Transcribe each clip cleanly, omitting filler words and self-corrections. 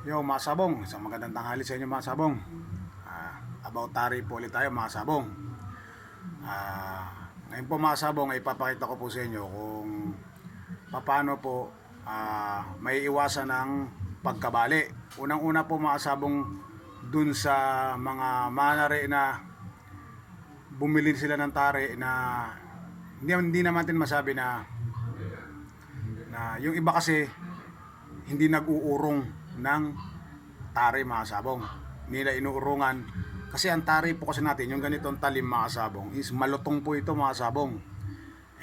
Yo mga sabong, isang magandang tanghali sa inyo mga sabong. About tari po ulit tayo mga sabong. Ngayon po mga sabong ay ipapakita ko po sa inyo kung paano po may iwasan ng pagkabali. Unang-una po mga sabong, dun sa mga manare na bumili sila ng tari na hindi naman natin masabi na yung iba kasi hindi nag-uurong ng tari mga sabong. Nila inuurungan kasi ang tari po kasi natin, yung ganitong talim mga sabong, is malutong po ito mga sabong.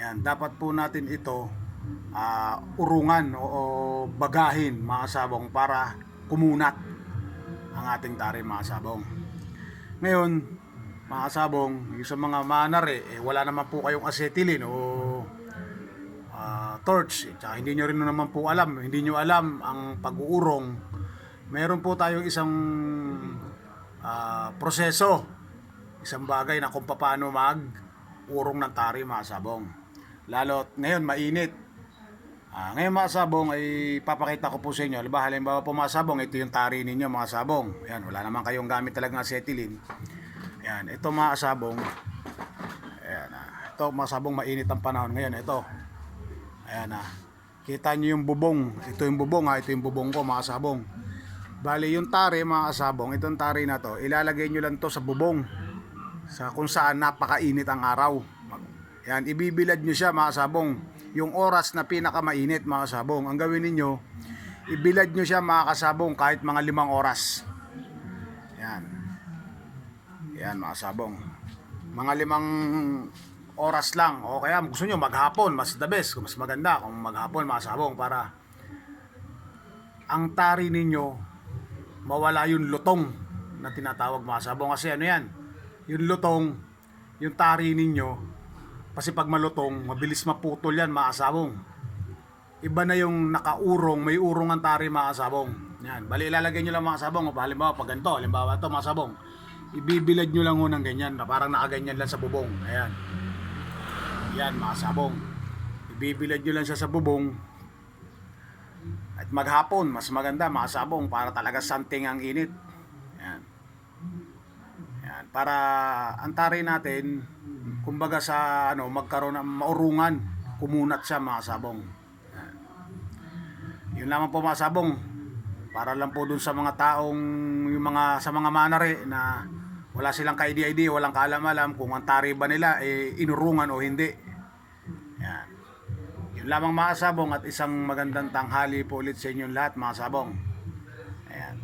Ayan, dapat po natin ito urungan o bagahin mga sabong para kumunat ang ating tari mga sabong. Ngayon, mga sabong, yung sa mga manare, wala naman po kayong acetylene o torch. Tsaka hindi nyo rin naman po alam, hindi nyo alam ang pag-uurong. Meron po tayong isang proseso, isang bagay na kung paano mag-urong ng tari mga sabong. Lalo ngayon mainit. Ngayon mga sabong ay papakita ko po sa inyo. Halimbawa po mga sabong, ito yung tari ninyo mga sabong. Ayan, wala naman kayong gamit talagang acetylene. Ayan, ito mga sabong. Ayan, ito mga sabong, mainit ang panahon ngayon. Ito. Ayan kita nyo yung bubong. Ito yung bubong ito yung bubong ko mga sabong. Bali yung tari mga sabong, itong tari na to, ilalagay nyo lang to sa bubong. Sa kung saan napakainit ang araw. Ayan, ibibilad nyo siya mga sabong. Yung oras na pinakamainit mga sabong, ang gawin niyo, ibilad nyo siya mga kasabong kahit mga 5 oras. Yan. Yan mga sabong. Mga 5 oras lang. O kaya gusto nyo maghapon, mas the best. Mas maganda kung maghapon mga sabong para ang tari ninyo mawala yung lutong na tinatawag mga sabong. Kasi ano yan, yung lutong, yung tari ninyo, kasi pag malutong, mabilis maputol yan mga sabong. Iba na yung nakaurong, may urong ang tari mga sabong. Yan, bali ilalagay nyo lang mga sabong. Halimbawa pag ganito, halimbawa ito mga sabong, ibibilad nyo lang ng ganyan, na parang nakaganyan lang sa bubong. Ayan. Yan mga sabong. Ibibilad nyo lang siya sa bubong. At maghapon, mas maganda mga sabong para talaga santing ang init. Yan. Yan. Para ang tari natin, kumbaga sa magkaroon ng maurungan, kumunat siya mga sabong. Yan. Yun lamang po mga sabong. Para lang po dun sa mga taong sa mga manare na wala silang ka-idea, walang kaalam-alam kung ang tari ba nila inurungan o hindi. Yan. Yun lamang mga sabong at isang magandang tanghali po ulit sa inyong lahat mga sabong. Ayan.